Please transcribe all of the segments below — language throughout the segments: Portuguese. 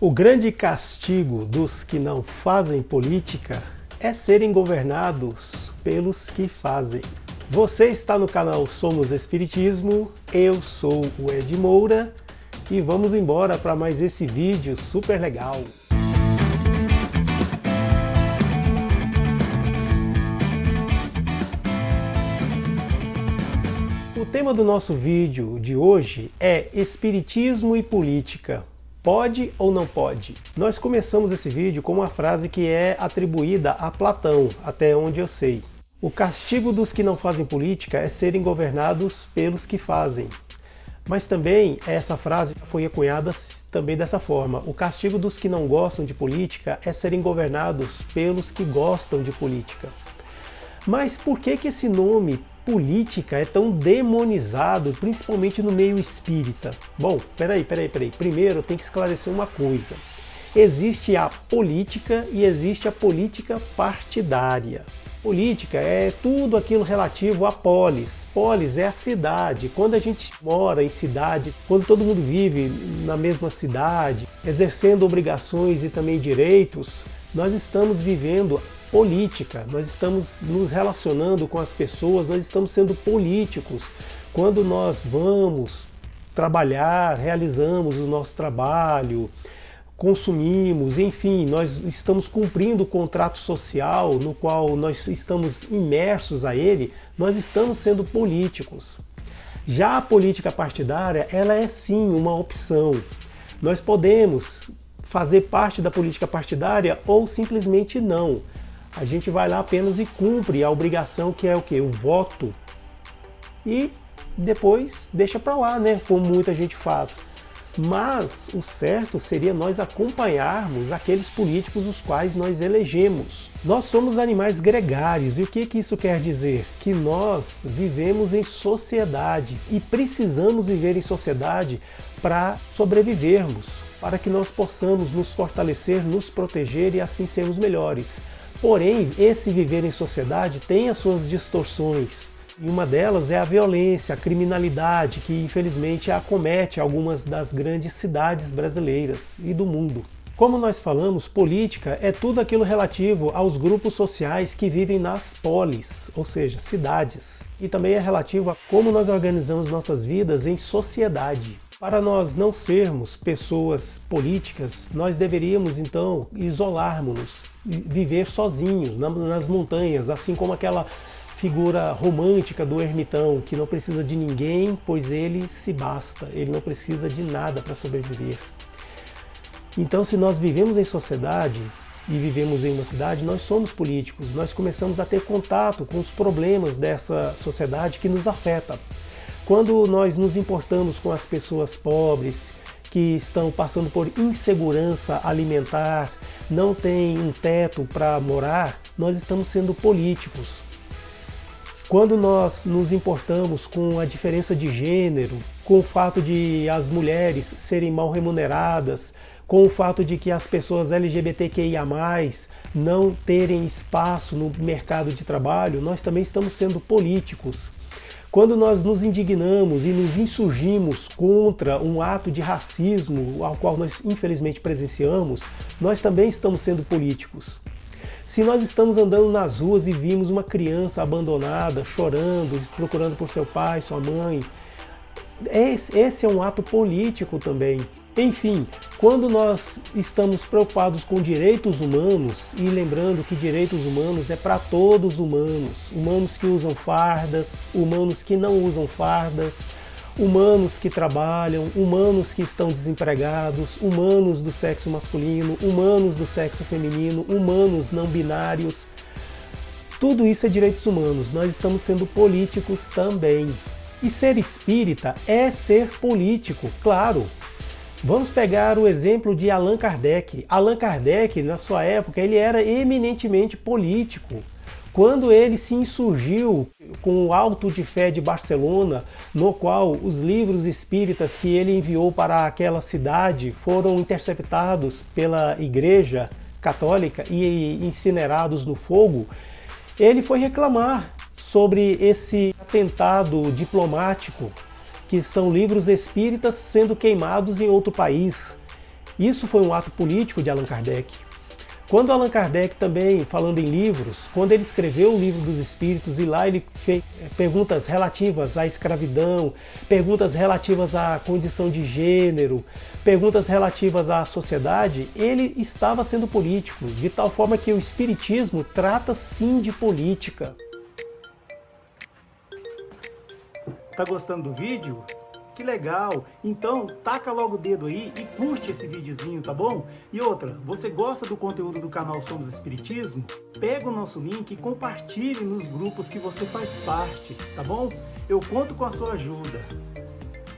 O grande castigo dos que não fazem política é serem governados pelos que fazem. Você está no canal Somos Espiritismo, eu sou o Ed Moura e vamos embora para mais esse vídeo super legal. O tema do nosso vídeo de hoje é Espiritismo e Política. Pode ou não pode? Nós começamos esse vídeo com uma frase que é atribuída a Platão, até onde eu sei. O castigo dos que não fazem política é serem governados pelos que fazem. Mas também essa frase foi acunhada também dessa forma. O castigo dos que não gostam de política é serem governados pelos que gostam de política. Mas por que esse nome política é tão demonizado, principalmente no meio espírita? Bom, peraí. Primeiro eu tenho que esclarecer uma coisa. Existe a política e existe a política partidária. Política é tudo aquilo relativo a polis. Polis é a cidade. Quando a gente mora em cidade, quando todo mundo vive na mesma cidade, exercendo obrigações e também direitos, nós estamos vivendo política, nós estamos nos relacionando com as pessoas, nós estamos sendo políticos. Quando nós vamos trabalhar, realizamos o nosso trabalho, consumimos, enfim, nós estamos cumprindo o contrato social no qual nós estamos imersos a ele, nós estamos sendo políticos. Já a política partidária, ela é sim uma opção. Nós podemos fazer parte da política partidária ou simplesmente não. A gente vai lá apenas e cumpre a obrigação que é o quê? O voto. E depois deixa para lá, né? Como muita gente faz. Mas o certo seria nós acompanharmos aqueles políticos os quais nós elegemos. Nós somos animais gregários. E o que isso quer dizer? Que nós vivemos em sociedade e precisamos viver em sociedade para sobrevivermos, para que nós possamos nos fortalecer, nos proteger e assim sermos melhores. Porém, esse viver em sociedade tem as suas distorções. E uma delas é a violência, a criminalidade, que infelizmente acomete algumas das grandes cidades brasileiras e do mundo. Como nós falamos, política é tudo aquilo relativo aos grupos sociais que vivem nas polis, ou seja, cidades. E também é relativo a como nós organizamos nossas vidas em sociedade. Para nós não sermos pessoas políticas, nós deveríamos então isolarmos-nos, viver sozinhos nas montanhas, assim como aquela figura romântica do ermitão, que não precisa de ninguém, pois ele se basta, ele não precisa de nada para sobreviver. Então, se nós vivemos em sociedade e vivemos em uma cidade, nós somos políticos, nós começamos a ter contato com os problemas dessa sociedade que nos afeta. Quando nós nos importamos com as pessoas pobres, que estão passando por insegurança alimentar, não têm um teto para morar, nós estamos sendo políticos. Quando nós nos importamos com a diferença de gênero, com o fato de as mulheres serem mal remuneradas, com o fato de que as pessoas LGBTQIA+, não terem espaço no mercado de trabalho, nós também estamos sendo políticos. Quando nós nos indignamos e nos insurgimos contra um ato de racismo ao qual nós infelizmente presenciamos, nós também estamos sendo políticos. Se nós estamos andando nas ruas e vimos uma criança abandonada, chorando, procurando por seu pai, sua mãe, esse é um ato político também. Enfim, quando nós estamos preocupados com direitos humanos, e lembrando que direitos humanos é para todos os humanos, humanos que usam fardas, humanos que não usam fardas, humanos que trabalham, humanos que estão desempregados, humanos do sexo masculino, humanos do sexo feminino, humanos não binários. Tudo isso é direitos humanos, nós estamos sendo políticos também. E ser espírita é ser político, claro. Vamos pegar o exemplo de Allan Kardec. Allan Kardec, na sua época, ele era eminentemente político. Quando ele se insurgiu com o Auto de Fé de Barcelona, no qual os livros espíritas que ele enviou para aquela cidade foram interceptados pela Igreja Católica e incinerados no fogo, ele foi reclamar sobre esse atentado diplomático, que são livros espíritas sendo queimados em outro país. Isso foi um ato político de Allan Kardec. Quando Allan Kardec também, falando em livros, quando ele escreveu o Livro dos Espíritos e lá ele fez perguntas relativas à escravidão, perguntas relativas à condição de gênero, perguntas relativas à sociedade, ele estava sendo político, de tal forma que o Espiritismo trata sim de política. Tá gostando do vídeo? Que legal! Então, taca logo o dedo aí e curte esse videozinho, tá bom? E outra, você gosta do conteúdo do canal Somos Espiritismo? Pega o nosso link e compartilhe nos grupos que você faz parte, tá bom? Eu conto com a sua ajuda.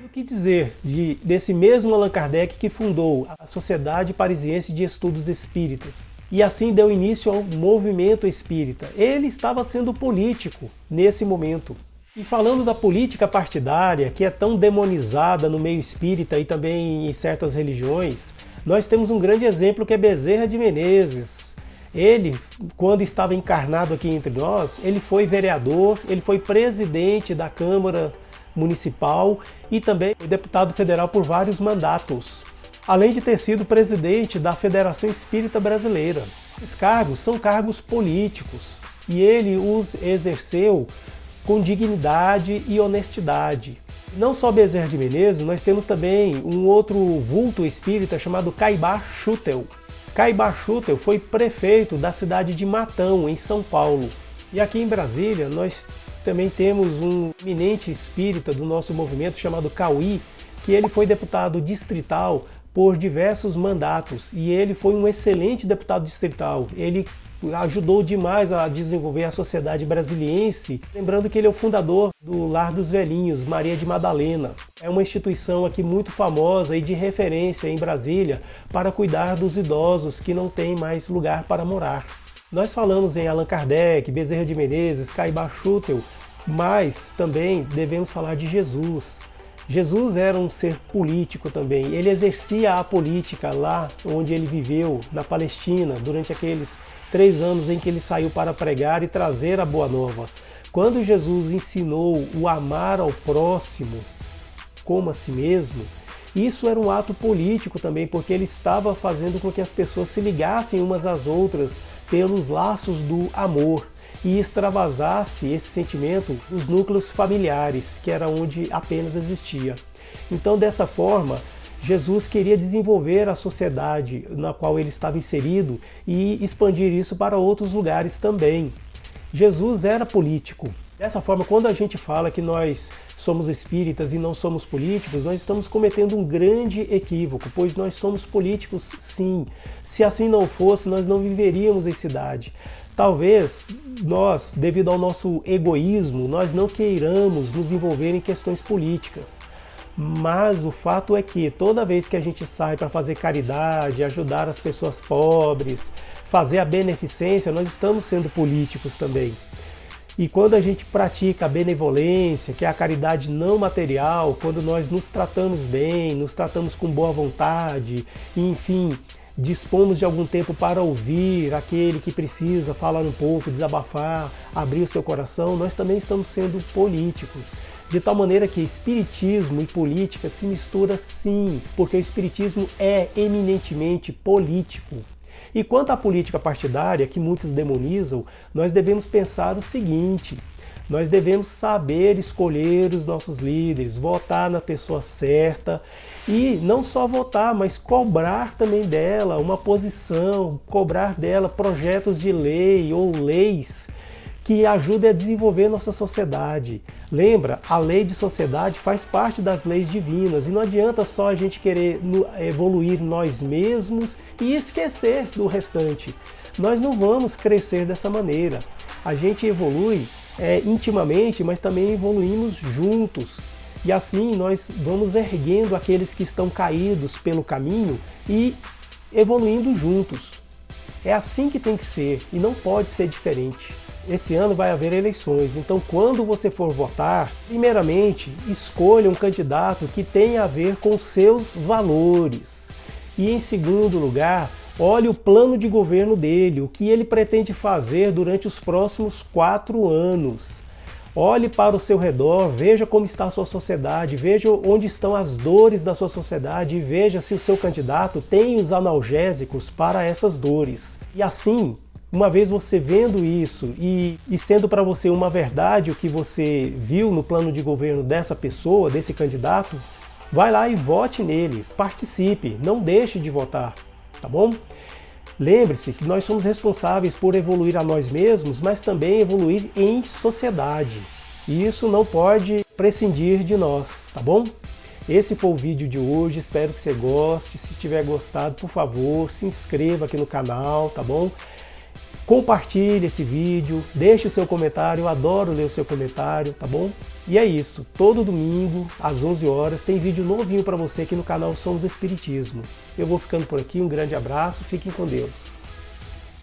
E o que dizer desse mesmo Allan Kardec que fundou a Sociedade Parisiense de Estudos Espíritas? E assim deu início ao movimento espírita. Ele estava sendo político nesse momento. E falando da política partidária, que é tão demonizada no meio espírita e também em certas religiões, nós temos um grande exemplo que é Bezerra de Menezes. Ele, quando estava encarnado aqui entre nós, ele foi vereador, ele foi presidente da Câmara Municipal e também deputado federal por vários mandatos, além de ter sido presidente da Federação Espírita Brasileira. Esses cargos são cargos políticos e ele os exerceu com dignidade e honestidade. Não só Bezerra de Menezes, nós temos também um outro vulto espírita chamado Caibá Schutel. Caibá Schutel foi prefeito da cidade de Matão, em São Paulo. E aqui em Brasília nós também temos um eminente espírita do nosso movimento chamado Cauí, que ele foi deputado distrital por diversos mandatos e ele foi um excelente deputado distrital. Ele ajudou demais a desenvolver a sociedade brasiliense, lembrando que ele é o fundador do Lar dos Velhinhos, Maria de Madalena. É uma instituição aqui muito famosa e de referência em Brasília para cuidar dos idosos que não têm mais lugar para morar. Nós falamos em Allan Kardec, Bezerra de Menezes, Caibá Schutel, mas também devemos falar de Jesus. Jesus era um ser político também, ele exercia a política lá onde ele viveu, na Palestina, durante aqueles 3 anos em que ele saiu para pregar e trazer a boa nova. Quando Jesus ensinou o amar ao próximo como a si mesmo, isso era um ato político também, porque ele estava fazendo com que as pessoas se ligassem umas às outras pelos laços do amor e extravasasse esse sentimento nos núcleos familiares, que era onde apenas existia. Então, dessa forma, Jesus queria desenvolver a sociedade na qual ele estava inserido e expandir isso para outros lugares também. Jesus era político. Dessa forma, quando a gente fala que nós somos espíritas e não somos políticos, nós estamos cometendo um grande equívoco, pois nós somos políticos sim. Se assim não fosse, nós não viveríamos em cidade. Talvez nós, devido ao nosso egoísmo, nós não queiramos nos envolver em questões políticas. Mas o fato é que toda vez que a gente sai para fazer caridade, ajudar as pessoas pobres, fazer a beneficência, nós estamos sendo políticos também. E quando a gente pratica a benevolência, que é a caridade não material, quando nós nos tratamos bem, nos tratamos com boa vontade, e, enfim, dispomos de algum tempo para ouvir aquele que precisa falar um pouco, desabafar, abrir o seu coração, nós também estamos sendo políticos. De tal maneira que espiritismo e política se misturam sim, porque o espiritismo é eminentemente político. E quanto à política partidária, que muitos demonizam, nós devemos pensar o seguinte: nós devemos saber escolher os nossos líderes, votar na pessoa certa e não só votar, mas cobrar também dela uma posição, cobrar dela projetos de lei ou leis que ajudem a desenvolver nossa sociedade. Lembra, a lei de sociedade faz parte das leis divinas e não adianta só a gente querer evoluir nós mesmos e esquecer do restante. Nós não vamos crescer dessa maneira. A gente evolui intimamente, mas também evoluímos juntos. E assim nós vamos erguendo aqueles que estão caídos pelo caminho e evoluindo juntos. É assim que tem que ser e não pode ser diferente. Esse ano vai haver eleições, então quando você for votar, primeiramente escolha um candidato que tenha a ver com seus valores. E em segundo lugar, olhe o plano de governo dele, o que ele pretende fazer durante os próximos 4 anos. Olhe para o seu redor, veja como está a sua sociedade, veja onde estão as dores da sua sociedade e veja se o seu candidato tem os analgésicos para essas dores. E assim, uma vez você vendo isso e sendo para você uma verdade o que você viu no plano de governo dessa pessoa, desse candidato, vai lá e vote nele, participe, não deixe de votar, tá bom? Lembre-se que nós somos responsáveis por evoluir a nós mesmos, mas também evoluir em sociedade. E isso não pode prescindir de nós, tá bom? Esse foi o vídeo de hoje, espero que você goste. Se tiver gostado, por favor, se inscreva aqui no canal, tá bom? Compartilhe esse vídeo, deixe o seu comentário, eu adoro ler o seu comentário, tá bom? E é isso, todo domingo, às 11 horas, tem vídeo novinho para você aqui no canal Somos Espiritismo. Eu vou ficando por aqui, um grande abraço, fiquem com Deus.